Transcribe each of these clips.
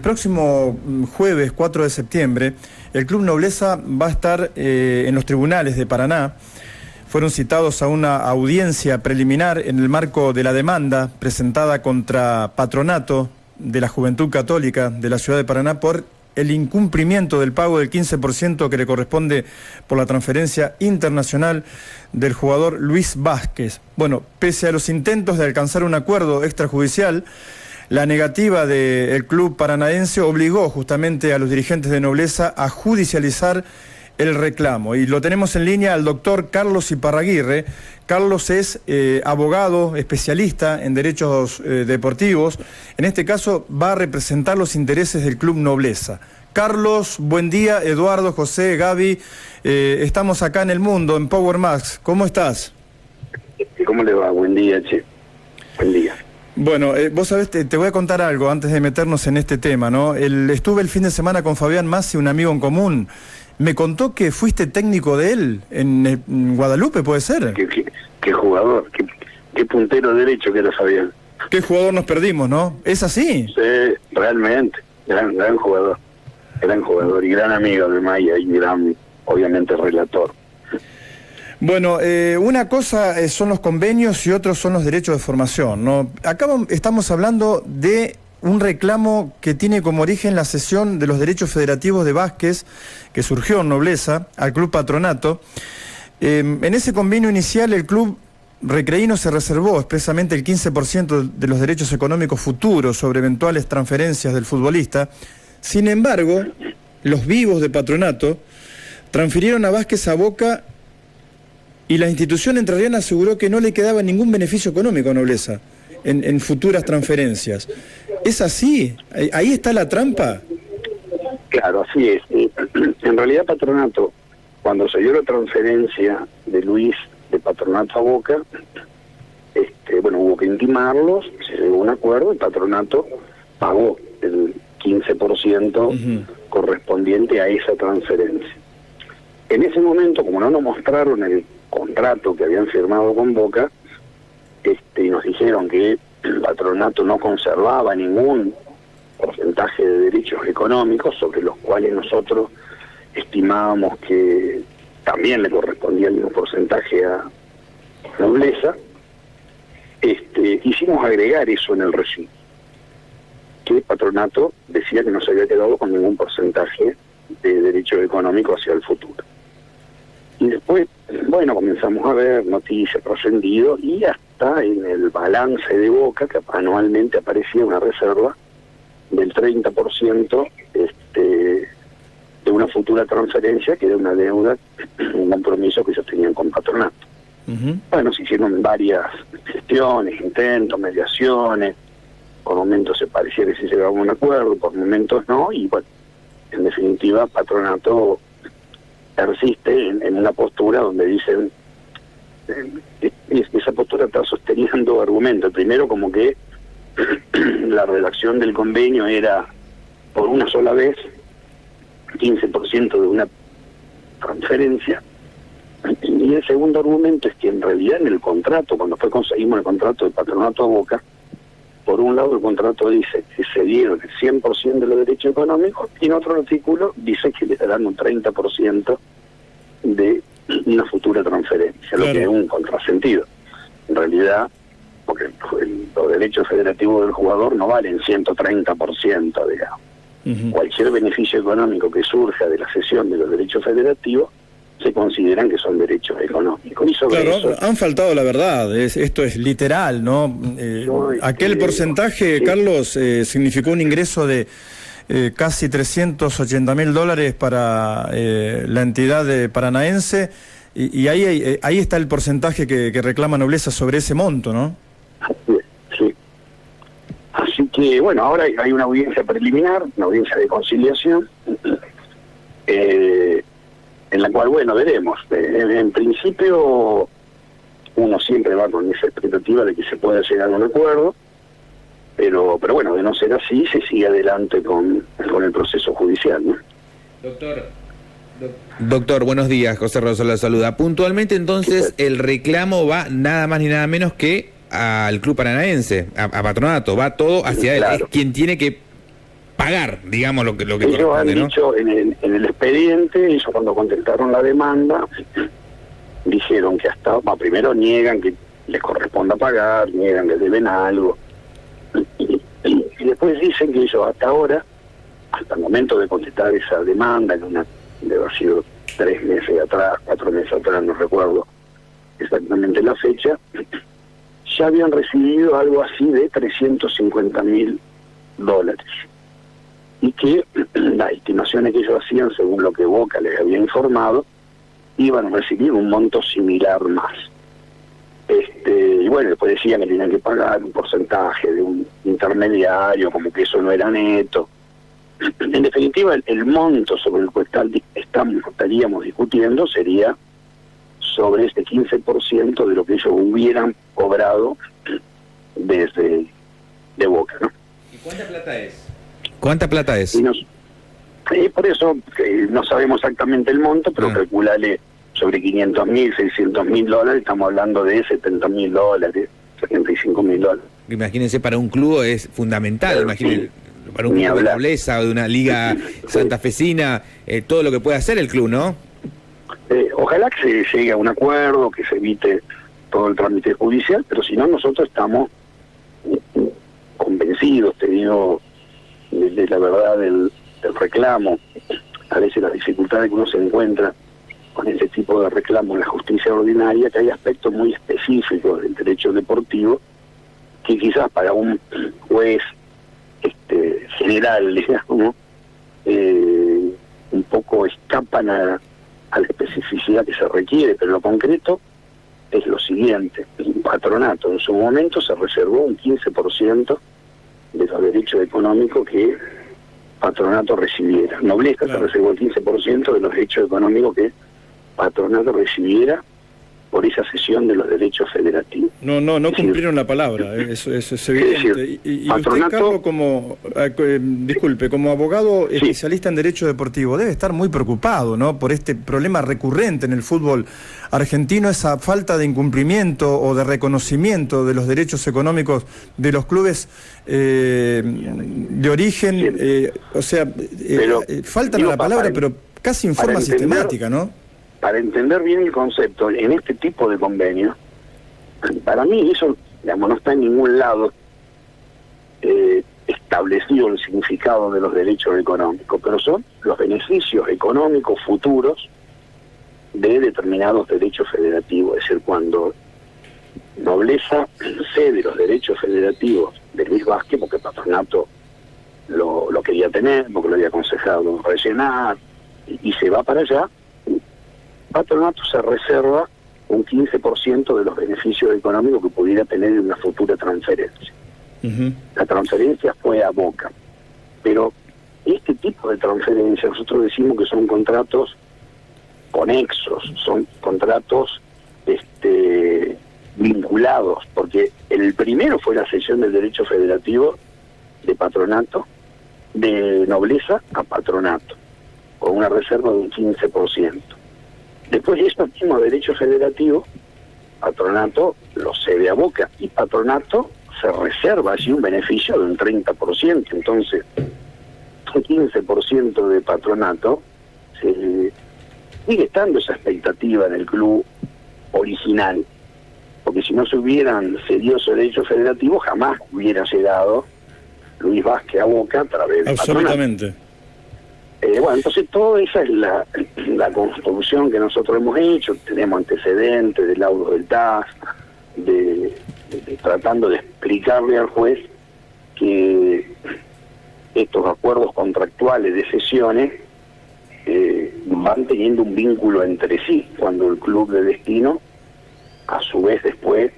próximo jueves 4 de septiembre, el Club Nobleza va a estar en los tribunales de Paraná. Fueron citados a una audiencia preliminar en el marco de la demanda presentada contra Patronato de la Juventud Católica de la Ciudad de Paraná por el incumplimiento del pago del 15% que le corresponde por la transferencia internacional del jugador Luis Vázquez. Bueno, pese a los intentos de alcanzar un acuerdo extrajudicial, la negativa del club paranaense obligó justamente a los dirigentes de Nobleza a judicializar el reclamo. Y lo tenemos en línea al doctor Carlos Iparraguirre. Carlos es abogado, especialista en derechos deportivos. En este caso va a representar los intereses del Club Nobleza. Carlos, buen día. Eduardo, José, Gaby, estamos acá en El Mundo, en Power Max. ¿Cómo estás? ¿Cómo le va? Buen día, che. Buen día. Bueno, vos sabés, te voy a contar algo antes de meternos en este tema, ¿no? Estuve el fin de semana con Fabián Massi, un amigo en común. Me contó que fuiste técnico de él en Guadalupe, ¿puede ser? Qué jugador, qué puntero derecho que era Fabián. Qué jugador nos perdimos, ¿no? ¿Es así? Sí, realmente, gran jugador. Gran jugador y gran amigo de Maya y gran, obviamente, relator. Bueno, una cosa son los convenios y otros son los derechos de formación, ¿no? Acá estamos hablando de un reclamo que tiene como origen la cesión de los derechos federativos de Vázquez, que surgió en Nobleza, al Club Patronato. En ese convenio inicial el club recreíno se reservó expresamente el 15% de los derechos económicos futuros sobre eventuales transferencias del futbolista. Sin embargo, los vivos de Patronato transfirieron a Vázquez a Boca y la institución entrerriana aseguró que no le quedaba ningún beneficio económico a Nobleza en futuras transferencias. ¿Es así? ¿Ahí está la trampa? Claro, así es. En realidad Patronato, cuando se dio la transferencia de Luis de Patronato a Boca, hubo que intimarlos, se llegó a un acuerdo, el Patronato pagó el 15% correspondiente a esa transferencia. En ese momento, como no nos mostraron el contrato que habían firmado con Boca, y nos dijeron que el Patronato no conservaba ningún porcentaje de derechos económicos sobre los cuales nosotros estimábamos que también le correspondía el mismo porcentaje a Nobleza, quisimos agregar eso en el recibo, que el Patronato decía que no se había quedado con ningún porcentaje de derechos económicos hacia el futuro. Y después, comenzamos a ver noticias, trascendido, y hasta en el balance de Boca, que anualmente aparecía una reserva del 30% de una futura transferencia, que era una deuda, un compromiso que ellos tenían con Patronato. Se hicieron varias gestiones, intentos, mediaciones, por momentos se parecía que se llegaba a un acuerdo, por momentos no, y en definitiva Patronato persiste en una postura donde dicen, esa postura está sosteniendo argumentos. Primero, como que la redacción del convenio era por una sola vez 15% de una transferencia, y el segundo argumento es que en realidad en el contrato, cuando conseguimos el contrato de Patronato a Boca, por un lado el contrato dice que se dieron el 100% de los derechos económicos, y en otro artículo dice que les darán un 30% de una futura transferencia, claro. Lo que es un contrasentido. En realidad, porque los derechos federativos del jugador no valen 130%, digamos. Cualquier beneficio económico que surja de la cesión de los derechos federativos se consideran que son derechos económicos. Y sobre eso, han faltado la verdad, esto es literal, ¿no? Aquel porcentaje, Carlos, significó un ingreso de casi $380.000 para la entidad paranaense, y ahí está el porcentaje que reclama Nobleza sobre ese monto, ¿no? Sí. Así que, ahora hay una audiencia preliminar, una audiencia de conciliación, en la cual, veremos. En principio, uno siempre va con esa expectativa de que se pueda llegar a un acuerdo, pero de no ser así, se sigue adelante con el proceso judicial, ¿no? Doctor, buenos días, José Rosa la saluda. Puntualmente, entonces, el reclamo va nada más ni nada menos que al club paranaense, a Patronato, va todo hacia él, es quien tiene que pagar, digamos, lo que ellos corresponde, han ¿no? dicho en el expediente, ellos cuando contestaron la demanda, dijeron que primero niegan que les corresponda pagar, niegan que deben algo, y después dicen que ellos hasta ahora, hasta el momento de contestar esa demanda, debe haber sido 3 meses atrás, 4 meses atrás, no recuerdo exactamente la fecha, ya habían recibido algo así de $350.000, y que las estimaciones que ellos hacían, según lo que Boca les había informado, iban a recibir un monto similar más. Y bueno, después decían que tenían que pagar un porcentaje de un intermediario, como que eso no era neto. En definitiva, el monto sobre el cual estaríamos discutiendo sería sobre ese 15% de lo que ellos hubieran cobrado desde de Boca, ¿no? ¿Y cuánta plata es? ¿Cuánta plata es? Y por eso no sabemos exactamente el monto, pero calculale sobre $500.000, $600.000, estamos hablando de $70.000, $75.000. Imagínense, para un club es fundamental, imagínense, para un club de Nobleza o de una liga santafesina, todo lo que puede hacer el club, ¿no? Ojalá que se llegue a un acuerdo, que se evite todo el trámite judicial, pero si no, nosotros estamos convencidos, te digo, de la verdad del reclamo, a veces las dificultades que uno se encuentra con ese tipo de reclamo en la justicia ordinaria, que hay aspectos muy específicos del derecho deportivo que quizás para un juez general, digamos, un poco escapan a la especificidad que se requiere, pero lo concreto es lo siguiente: el patronato en su momento se reservó un 15% de los derechos económicos que patronato recibiera. Nobleza se reservó el 15% de los derechos económicos que patronato recibiera por esa cesión de los derechos federativos. No cumplieron la palabra, eso es evidente. Y usted, Carlos, como abogado especialista en derecho deportivo, debe estar muy preocupado, ¿no?, por este problema recurrente en el fútbol argentino, esa falta de incumplimiento o de reconocimiento de los derechos económicos de los clubes de origen, faltan a la palabra, pero casi en forma sistemática, ¿no? Para entender bien el concepto, en este tipo de convenios, para mí eso, digamos, no está en ningún lado establecido el significado de los derechos económicos, pero son los beneficios económicos futuros de determinados derechos federativos. Es decir, cuando Nobleza cede los derechos federativos de Luis Vázquez, porque Patronato lo quería tener, porque lo había aconsejado rellenar, y se va para allá, Patronato se reserva un 15% de los beneficios económicos que pudiera tener en una futura transferencia. La transferencia fue a Boca, pero este tipo de transferencias nosotros decimos que son contratos conexos, son contratos vinculados, porque el primero fue la cesión del derecho federativo de Patronato, de Nobleza a Patronato, con una reserva de un 15%. Después de estos mismos derechos federativos, Patronato los cede a Boca, y Patronato se reserva allí un beneficio de un 30%. Entonces, un 15% de Patronato, sigue estando esa expectativa en el club original, porque si no se hubieran cedido esos derechos federativos, jamás hubiera llegado Luis Vázquez a Boca a través de Absolutamente. Patronato. Bueno, entonces toda esa es la construcción que nosotros hemos hecho. Tenemos antecedentes de laudos del TAS, tratando de explicarle al juez que estos acuerdos contractuales de cesiones van teniendo un vínculo entre sí, cuando el club de destino a su vez después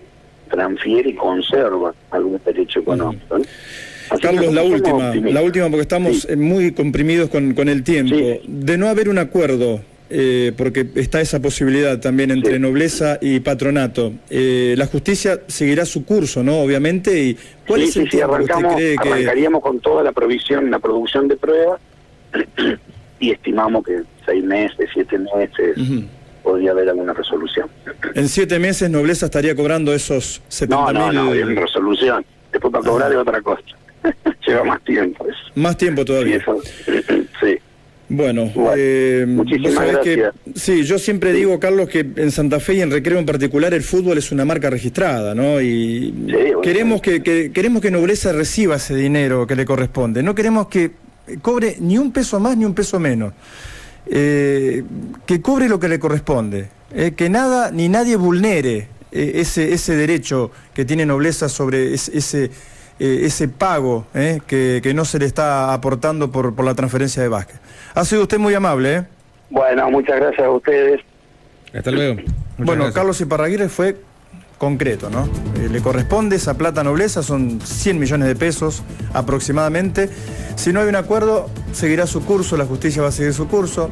transfiere y conserva algún derecho económico, ¿no? Carlos, la última, porque estamos muy comprimidos con el tiempo. De no haber un acuerdo, porque está esa posibilidad también entre Nobleza y Patronato, la justicia seguirá su curso, ¿no?, obviamente. ¿Y cuál es el tiempo que usted cree que...? Arrancaríamos con toda la producción de pruebas, y estimamos que 6 meses, 7 meses... podría haber alguna resolución. ¿En 7 meses Nobleza estaría cobrando esos 70.000? No, en resolución. Después para cobrar es otra cosa. Lleva más tiempo eso. Más tiempo Y todavía. eso, sí. Bueno, muchísimas vos sabés gracias. sí, yo siempre digo, Carlos, que en Santa Fe y en Recreo en particular el fútbol es una marca registrada, ¿no? Y bueno. queremos que Nobleza reciba ese dinero que le corresponde. No queremos que cobre ni un peso más ni un peso menos. Que cobre lo que le corresponde. Que nada ni nadie vulnere ese derecho que tiene Nobleza sobre ese pago que no se le está aportando por la transferencia de Vázquez. Ha sido usted muy amable. Bueno, muchas gracias a ustedes. Hasta luego. Muchas Bueno, gracias. Carlos Iparraguirre fue concreto, ¿no? Le corresponde esa plata a Nobleza, son 100 millones de pesos aproximadamente. Si no hay un acuerdo, seguirá su curso, la justicia va a seguir su curso.